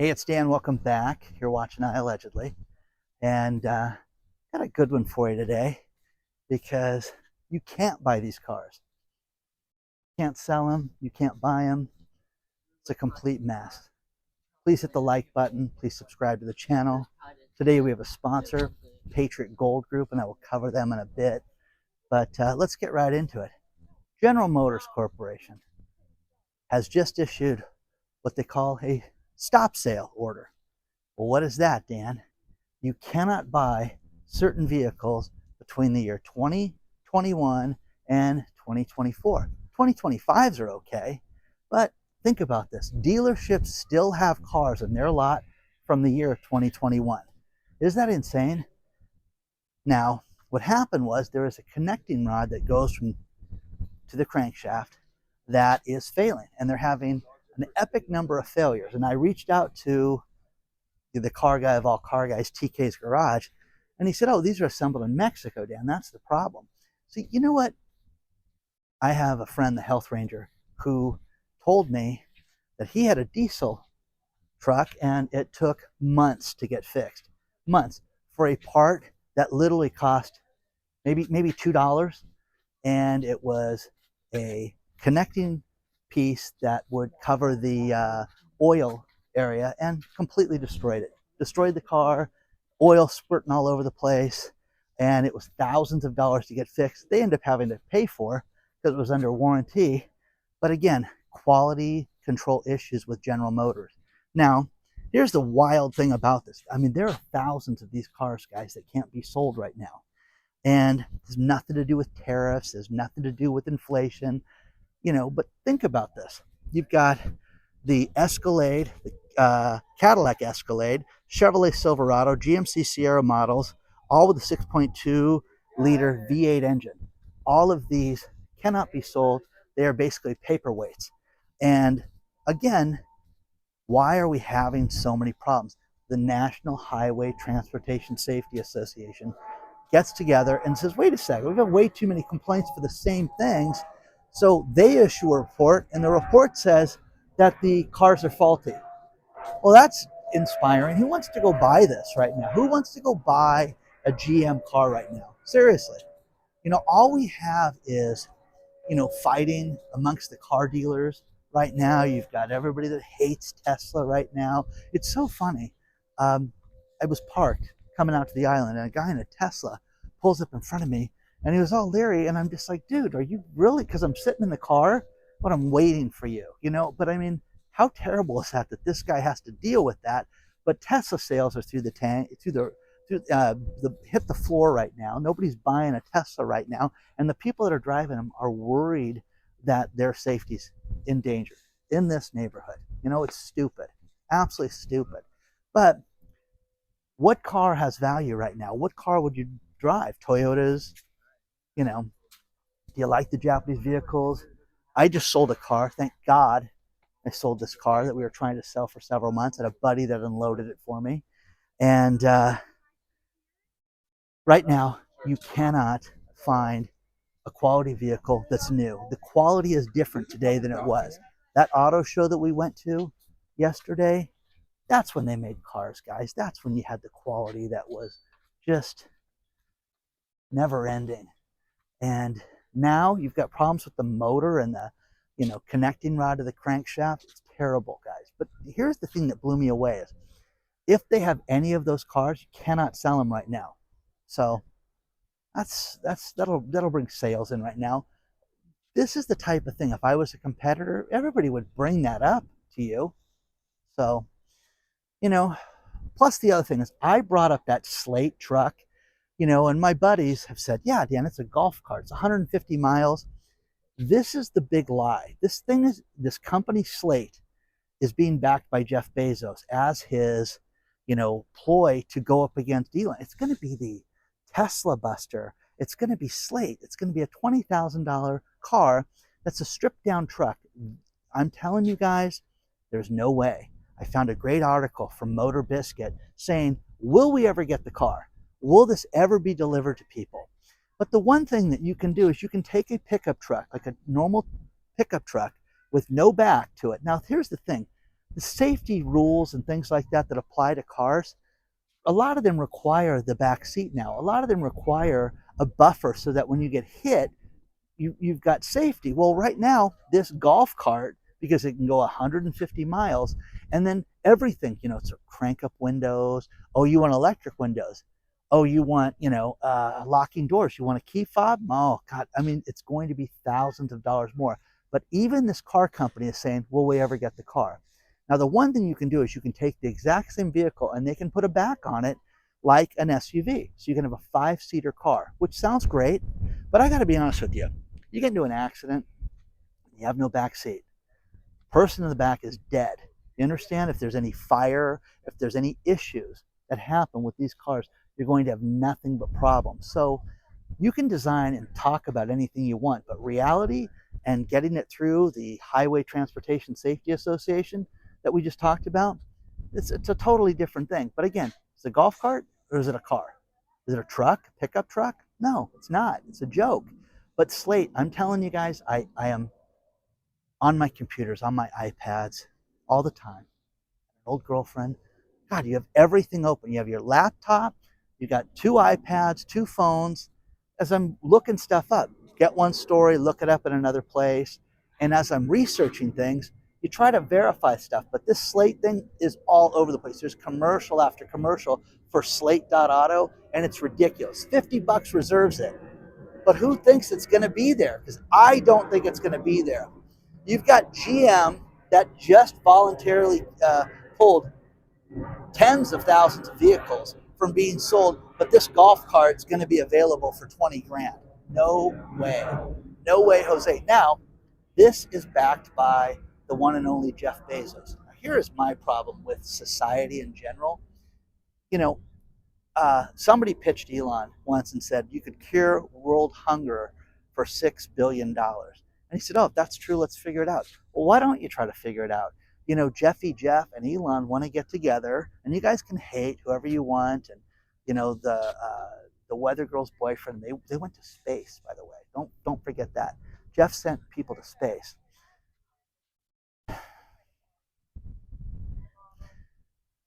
Hey, it's Dan. Welcome back. You're watching I Allegedly. And got a good one for you today because you can't buy these cars. You can't sell them. You can't buy them. It's a complete mess. Please hit the like button. Please subscribe to the channel. Today we have a sponsor, Patriot Gold Group, and I will cover them in a bit. But let's get right into it. General Motors Corporation has just issued what they call a stop sale order. Well, what is that, Dan? You cannot buy certain vehicles between the year 2021 and 2024. 2025s are okay, but think about this. Dealerships still have cars in their lot from the year 2021. Is that insane? Now, what happened was there is a connecting rod that goes from to the crankshaft that is failing, and they're having an epic number of failures. And I reached out to the car guy of all car guys, TK's Garage, and he said, "Oh, these are assembled in Mexico, Dan. That's the problem." See, you know what? I have a friend, the health ranger, who told me that he had a diesel truck and it took months to get fixed. Months for a part that literally cost maybe $2, and it was a connecting piece that would cover the oil area, and completely destroyed it. Destroyed the car, oil spurting all over the place, and it was thousands of dollars to get fixed. They ended up having to pay for because it was under warranty. But again, quality control issues with General Motors. Now, here's the wild thing about this. I mean, there are thousands of these cars, guys, that can't be sold right now. And there's nothing to do with tariffs. There's nothing to do with inflation, but think about this. You've got the Escalade, the Cadillac Escalade, Chevrolet Silverado, GMC Sierra models, all with a 6.2 liter V8 engine. All of these cannot be sold. They are basically paperweights. And again, why are we having so many problems? The National Highway Transportation Safety Association gets together and says, wait a second, we've got way too many complaints for the same things. So they issue a report, and the report says that the cars are faulty. Well, that's inspiring. Who wants to go buy this right now? Who wants to go buy a GM car right now? Seriously. All we have is, fighting amongst the car dealers right now. You've got everybody that hates Tesla right now. It's so funny. I was parked coming out to the island, and a guy in a Tesla pulls up in front of me, and he was all leery, and I'm just like, dude, are you really? Because I'm sitting in the car, but I'm waiting for you, But I mean, how terrible is that this guy has to deal with that? But Tesla sales are through the tank, hit the floor right now. Nobody's buying a Tesla right now, and the people that are driving them are worried that their safety's in danger in this neighborhood. It's stupid, absolutely stupid. But what car has value right now? What car would you drive? Toyotas, Do you like the Japanese vehicles? I just sold a car. Thank God I sold this car that we were trying to sell for several months. I had a buddy that unloaded it for me. And right now, you cannot find a quality vehicle that's new. The quality is different today than it was. That auto show that we went to yesterday, that's when they made cars, guys. That's when you had the quality that was just never ending. And now you've got problems with the motor and the connecting rod to the crankshaft. It's terrible, guys. But here's the thing that blew me away is if they have any of those cars, you cannot sell them right now. So that'll bring sales in right now. This is the type of thing, if I was a competitor, everybody would bring that up to you. So, plus the other thing is I brought up that Slate truck, and my buddies have said, yeah, Dan, it's a golf cart. It's 150 miles. This is the big lie. This company Slate is being backed by Jeff Bezos as his, ploy to go up against Elon. It's going to be the Tesla Buster. It's going to be Slate. It's going to be a $20,000 car that's a stripped down truck. I'm telling you guys, there's no way. I found a great article from Motor Biscuit saying, will we ever get the car? Will this ever be delivered to people? But the one thing that you can do is you can take a pickup truck, like a normal pickup truck with no back to it. Now, here's the thing. The safety rules and things like that that apply to cars, a lot of them require the back seat now. A lot of them require a buffer so that when you get hit, you've got safety. Well, right now, this golf cart, because it can go 150 miles, and then everything, it's crank up windows. Oh, you want electric windows. Oh, you want, locking doors. You want a key fob? Oh, God. I mean, it's going to be thousands of dollars more. But even this car company is saying, will we ever get the car? Now, the one thing you can do is you can take the exact same vehicle and they can put a back on it like an SUV. So you can have a 5-seater car, which sounds great. But I got to be honest with you. You get into an accident, you have no back seat. Person in the back is dead. You understand? If there's any fire, if there's any issues that happen with these cars, you're going to have nothing but problems. So you can design and talk about anything you want, but reality and getting it through the Highway Transportation Safety Association that we just talked about, it's a totally different thing. But again, is it a golf cart or is it a car? Is it a truck, pickup truck? No, it's not. It's a joke. But Slate, I'm telling you guys, I am on my computers, on my iPads all the time. An old girlfriend. God, you have everything open. You have your laptop, you got 2 iPads, 2 phones. As I'm looking stuff up, get one story, look it up in another place. And as I'm researching things, you try to verify stuff. But this Slate thing is all over the place. There's commercial after commercial for Slate.auto, and it's ridiculous. $50 reserves it. But who thinks it's going to be there? Because I don't think it's going to be there. You've got GM that just voluntarily pulled tens of thousands of vehicles from being sold, but this golf cart is going to be available for 20 grand. No way. No way, Jose. Now, this is backed by the one and only Jeff Bezos. Now, here is my problem with society in general. You know, somebody pitched Elon once and said you could cure world hunger for $6 billion. And he said, "Oh, if that's true, let's figure it out." Well, why don't you try to figure it out? Jeff and Elon want to get together, and you guys can hate whoever you want. And the weather girl's boyfriend, they went to space, by the way. Don't forget that. Jeff sent people to space.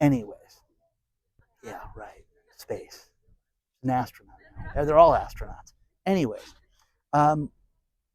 Anyways, yeah, right. Space. An astronaut. They're all astronauts. Anyways, um,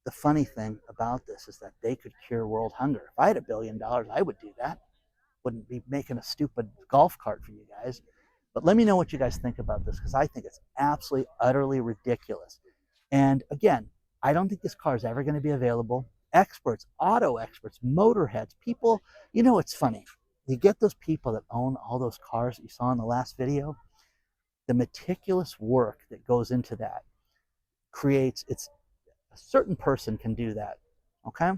the funny thing about this is that they could cure world hunger. If I had $1 billion, I would do that. Wouldn't be making a stupid golf cart for you guys. But let me know what you guys think about this, because I think it's absolutely, utterly ridiculous. And again, I don't think this car is ever going to be available. Experts, auto experts, motorheads, people, it's funny. You get those people that own all those cars that you saw in the last video, the meticulous work that goes into that creates, it's a certain person can do that. Okay.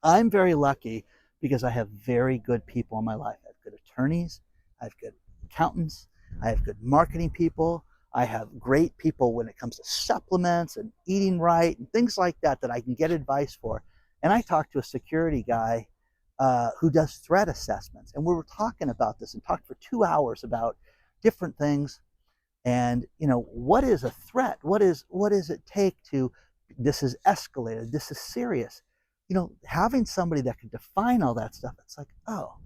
I'm very lucky because I have very good people in my life. I have good attorneys, I have good accountants, I have good marketing people, I have great people when it comes to supplements and eating right and things like that I can get advice for. And I talked to a security guy who does threat assessments, and we were talking about this and talked for 2 hours about different things. And what is a threat? What does it take to, this is escalated, this is serious? Having somebody that can define all that stuff, it's like, oh,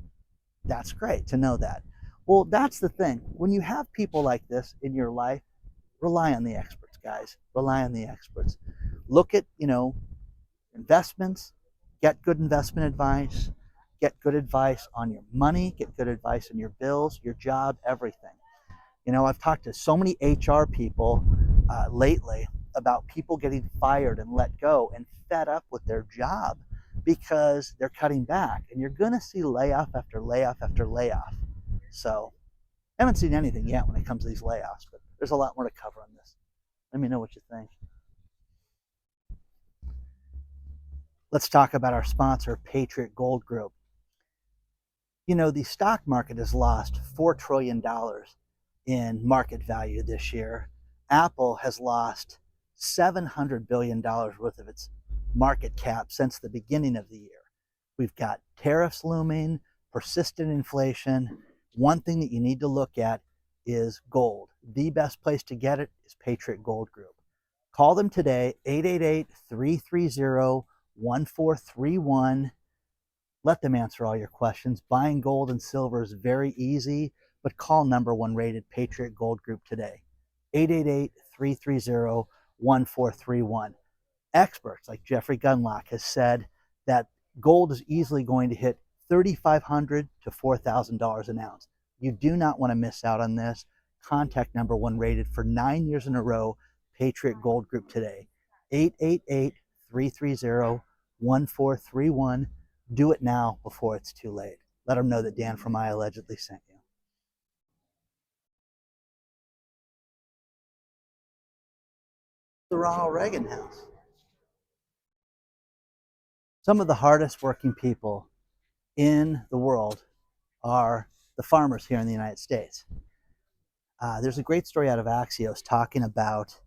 that's great to know that. Well, that's the thing. When you have people like this in your life, rely on the experts, guys. Rely on the experts. Look at, investments, get good investment advice, get good advice on your money, get good advice on your bills, your job, everything. I've talked to so many HR people lately about people getting fired and let go and fed up with their job because they're cutting back. And you're going to see layoff after layoff after layoff. So I haven't seen anything yet when it comes to these layoffs, but there's a lot more to cover on this. Let me know what you think. Let's talk about our sponsor, Patriot Gold Group. The stock market has lost $4 trillion in market value this year. Apple has lost $700 billion worth of its market cap since the beginning of the year. We've got tariffs looming, persistent inflation. One thing that you need to look at is gold. The best place to get it is Patriot Gold Group. Call them today, 888-330-1431. Let them answer all your questions. Buying gold and silver is very easy, but call number one rated Patriot Gold Group today. 888-330-1431. Experts like Jeffrey Gunlock has said that gold is easily going to hit $3,500 to $4,000 an ounce. You do not want to miss out on this. Contact number one rated for 9 years in a row, Patriot Gold Group today. 888-330-1431. Do it now before it's too late. Let them know that Dan from I Allegedly sent you. The Ronald Reagan House. Some of the hardest working people in the world are the farmers here in the United States. There's a great story out of Axios talking about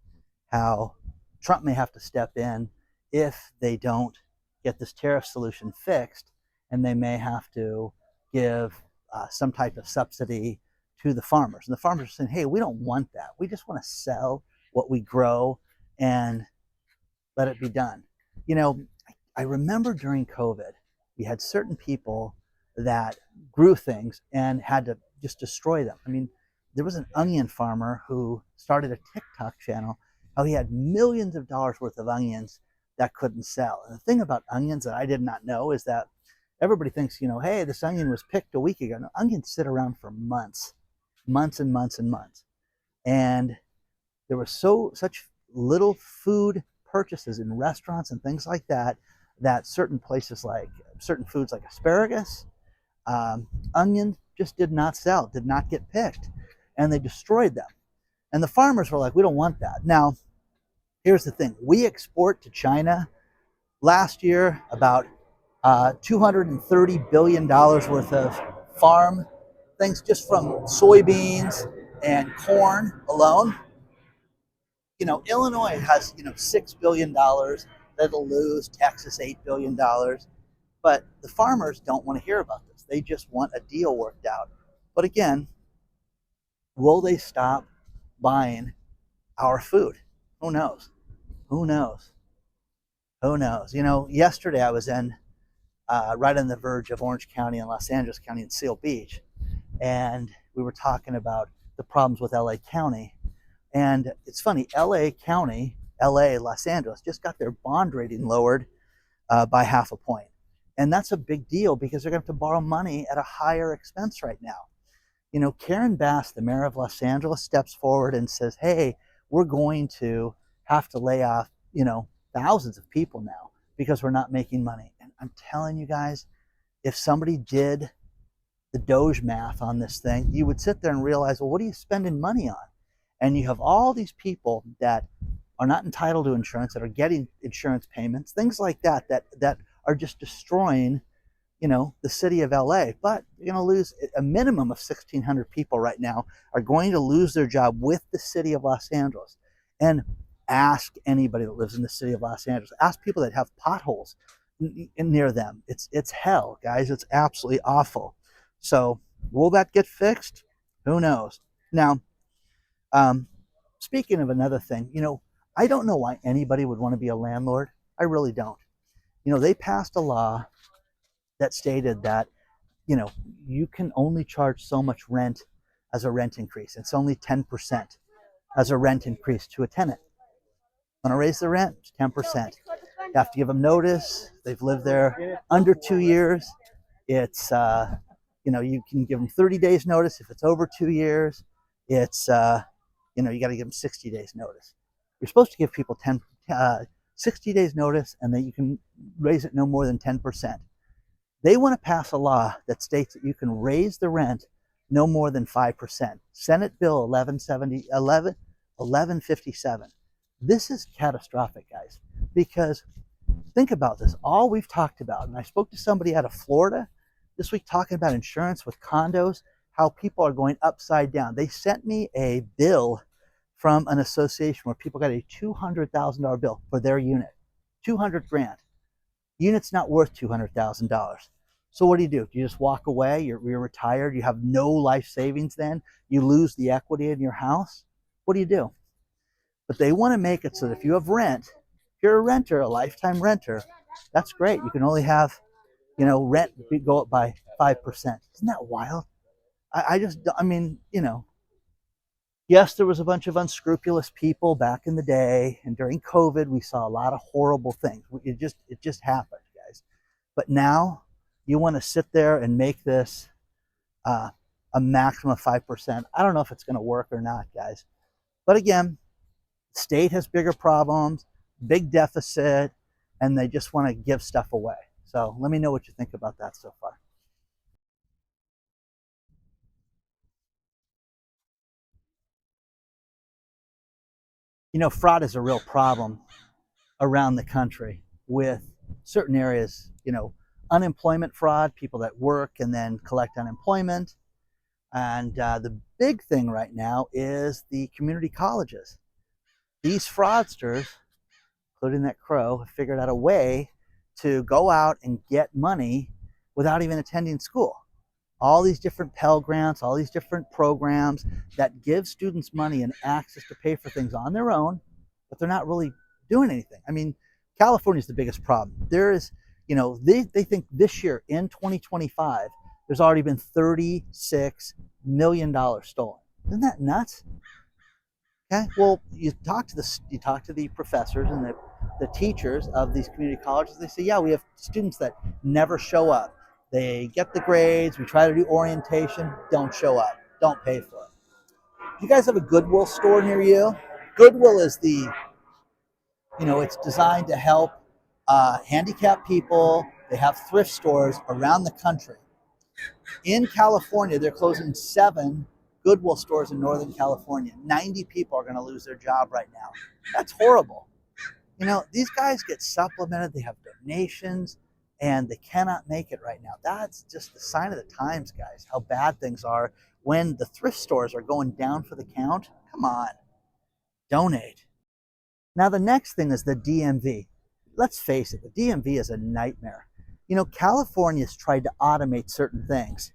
how Trump may have to step in if they don't get this tariff solution fixed, and they may have to give some type of subsidy to the farmers. And the farmers are saying, hey, we don't want that. We just want to sell what we grow and let it be done. You know, I remember during COVID, we had certain people that grew things and had to just destroy them. I mean, there was an onion farmer who started a TikTok channel, how he had millions of dollars worth of onions that couldn't sell. And the thing about onions that I did not know is that everybody thinks, you know, hey, this onion was picked a week ago. No, onions sit around for months, months and months and months. And there was such little food purchases in restaurants and things like that, that certain places like certain foods like asparagus, onions just did not sell, did not get picked, and they destroyed them. And the farmers were like, we don't want that. Now, here's the thing. We export to China last year about $230 billion worth of farm things just from soybeans and corn alone. You know, Illinois has, $6 billion that'll lose, Texas, $8 billion. But the farmers don't want to hear about this. They just want a deal worked out. But again, will they stop buying our food? Who knows? Who knows? Who knows? You know, yesterday I was in right on the verge of Orange County and Los Angeles County and Seal Beach, and we were talking about the problems with LA County. And it's funny, LA County, LA, Los Angeles, just got their bond rating lowered by half a point. And that's a big deal because they're going to have to borrow money at a higher expense right now. You know, Karen Bass, the mayor of Los Angeles, steps forward and says, hey, we're going to have to lay off, thousands of people now because we're not making money. And I'm telling you guys, if somebody did the Doge math on this thing, you would sit there and realize, well, what are you spending money on? And you have all these people that are not entitled to insurance, that are getting insurance payments, things like that, that are just destroying, the city of LA. But you're going to lose a minimum of 1,600 people right now are going to lose their job with the city of Los Angeles. And ask anybody that lives in the city of Los Angeles. Ask people that have potholes near them. It's hell, guys. It's absolutely awful. So will that get fixed? Who knows? Now, speaking of another thing, I don't know why anybody would want to be a landlord. I really don't. They passed a law that stated that, you can only charge so much rent as a rent increase. It's only 10% as a rent increase to a tenant. Want to raise the rent? It's 10%. You have to give them notice. They've lived there under 2 years. It's, you can give them 30 days notice. If it's over 2 years, it's, you got to give them 60 days notice. You're supposed to give people 60 days notice, and then you can raise it no more than 10%. They want to pass a law that states that you can raise the rent no more than 5%. Senate Bill 1157. This is catastrophic, guys, because think about this. All we've talked about, and I spoke to somebody out of Florida this week talking about insurance with condos, how people are going upside down. They sent me a bill from an association where people got a $200,000 bill for their unit. 200 grand. Unit's not worth $200,000. So what do? You just walk away? You're retired? You have no life savings then? You lose the equity in your house? What do? But they want to make it so that if you have rent, if you're a renter, a lifetime renter, that's great. You can only have Rent would go up by 5%. Isn't that wild? I mean, yes, there was a bunch of unscrupulous people back in the day, and during COVID, we saw a lot of horrible things. It just happened, guys. But now, you want to sit there and make this uh, a maximum of 5%. I don't know if it's going to work or not, guys. But again, state has bigger problems, big deficit, and they just want to give stuff away. So let me know what you think about that so far. Fraud is a real problem around the country with certain areas, unemployment fraud, people that work and then collect unemployment. And the big thing right now is the community colleges. These fraudsters, including that crow, have figured out a way to go out and get money without even attending school. All these different Pell Grants, all these different programs that give students money and access to pay for things on their own, but they're not really doing anything. I mean, California is the biggest problem. There is, they think this year in 2025, there's already been $36 million stolen. Isn't that nuts? Okay, well, you talk to the professors and the teachers of these community colleges. They say, yeah, we have students that never show up. They get the grades. We try to do orientation. Don't show up. Don't pay for it. Do you guys have a Goodwill store near you? Goodwill is it's designed to help handicapped people. They have thrift stores around the country. In California, they're closing 7 Goodwill stores in Northern California. 90 people are going to lose their job right now. That's horrible. These guys get supplemented, they have donations, and they cannot make it right now. That's just the sign of the times, guys, how bad things are when the thrift stores are going down for the count. Come on, donate. Now, the next thing is the DMV. Let's face it, the DMV is a nightmare. California's tried to automate certain things,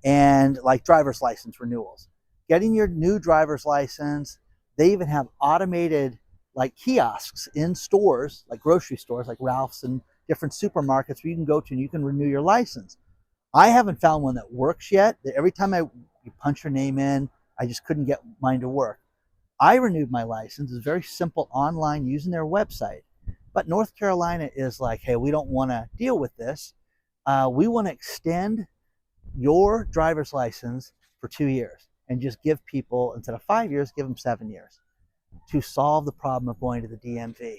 and like driver's license renewals. Getting your new driver's license, they even have automated like kiosks in stores, like grocery stores, like Ralph's and different supermarkets where you can go to and you can renew your license. I haven't found one that works yet. Every time you punch your name in, I just couldn't get mine to work. I renewed my license. It's very simple online using their website. But North Carolina is like, hey, we don't want to deal with this. We want to extend your driver's license for 2 years and just give people, instead of 5 years, give them 7 years to solve the problem of going to the DMV.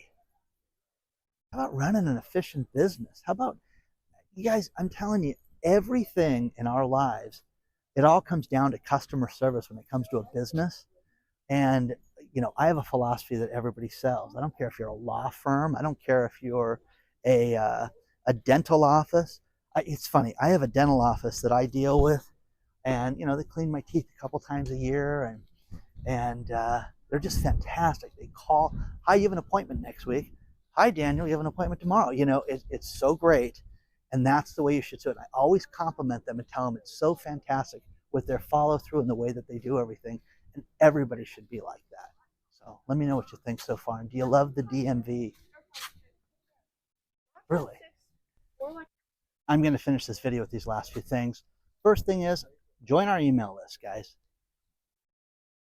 How about running an efficient business? How about, you guys, I'm telling you, everything in our lives, it all comes down to customer service when it comes to a business. And, I have a philosophy that everybody sells. I don't care if you're a law firm. I don't care if you're a dental office. It's funny. I have a dental office that I deal with, and, they clean my teeth a couple times a year, and they're just fantastic. They call, hi, you have an appointment next week. Hi, Daniel, you have an appointment tomorrow. It's so great. And that's the way you should do it. I always compliment them and tell them it's so fantastic with their follow through and the way that they do everything. And everybody should be like that. So let me know what you think so far. And do you love the DMV? Really? I'm going to finish this video with these last few things. First thing is, join our email list, guys.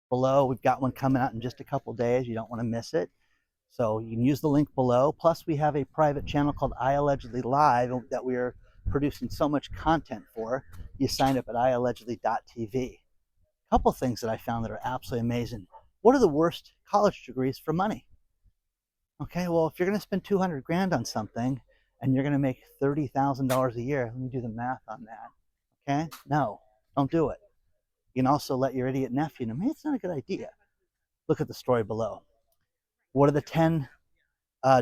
Below, we've got one coming out in just a couple days. You don't want to miss it. So you can use the link below. Plus, we have a private channel called I Allegedly Live that we are producing so much content for. You sign up at iallegedly.tv. A couple things that I found that are absolutely amazing. What are the worst college degrees for money? Okay, well, if you're going to spend 200 grand on something and you're going to make $30,000 a year, let me do the math on that. Okay, no, don't do it. You can also let your idiot nephew know, maybe it's not a good idea. Look at the story below. What are the 10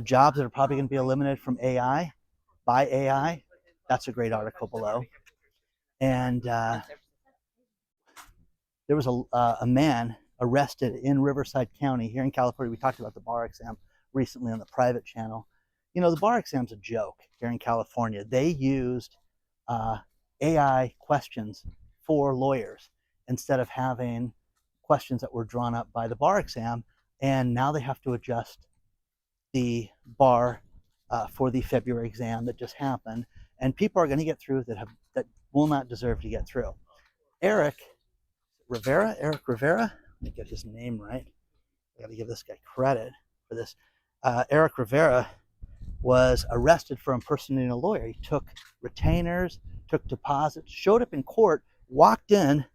jobs that are probably going to be eliminated from AI, by AI? That's a great article below. And there was a man arrested in Riverside County here in California. We talked about the bar exam recently on the private channel. The bar exam's a joke here in California. They used AI questions for lawyers instead of having questions that were drawn up by the bar exam. And now they have to adjust the bar for the February exam that just happened. And people are going to get through that will not deserve to get through. Eric Rivera. Let me get his name right. I got to give this guy credit for this. Eric Rivera was arrested for impersonating a lawyer. He took retainers, took deposits, showed up in court, walked in,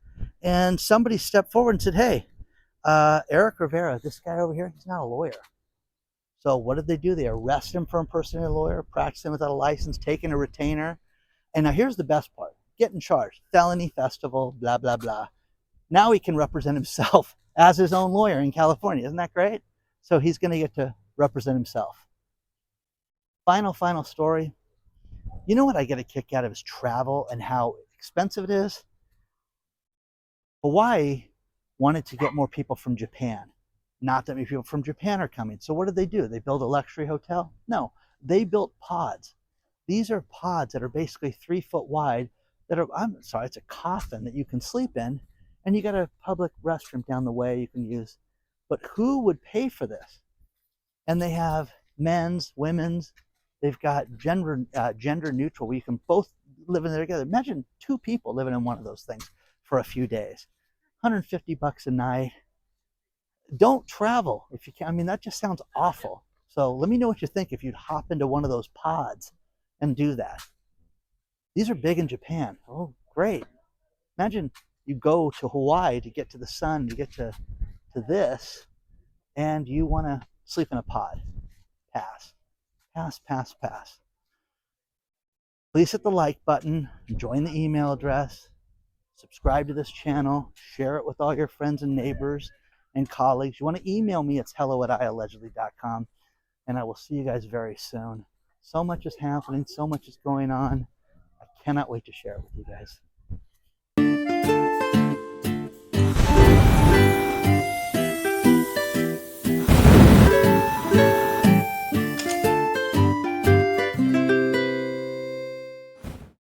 and somebody stepped forward and said, hey, Eric Rivera, this guy over here, he's not a lawyer. So what did they do? They arrested him for impersonating a lawyer, practicing without a license, taking a retainer. And now here's the best part. Getting charged. Felony festival, blah, blah, blah. Now he can represent himself as his own lawyer in California. Isn't that great? So he's going to get to represent himself. Final story. You know what I get a kick out of is travel and how expensive it is? Hawaii wanted to get more people from Japan. Not that many people from Japan are coming. So what did they do? They build a luxury hotel? No, they built pods. These are pods that are basically 3 foot wide that are, I'm sorry, it's a coffin that you can sleep in, and you got a public restroom down the way you can use. But who would pay for this? And they have men's, women's, they've got gender neutral, where you can both live in there together. Imagine 2 people living in one of those things for a few days. $150 a night. Don't travel if you can. I mean, that just sounds awful. So let me know what you think if you'd hop into one of those pods and do that. These are big in Japan. Oh, great. Imagine you go to Hawaii to get to the sun, to get to this, and you want to sleep in a pod. Pass. Pass, pass, pass. Please hit the like button, join the email address, subscribe to this channel, share it with all your friends and neighbors and colleagues. You want to email me, it's hello@iallegedly.com, and I will see you guys very soon. So much is happening, so much is going on. I cannot wait to share it with you guys.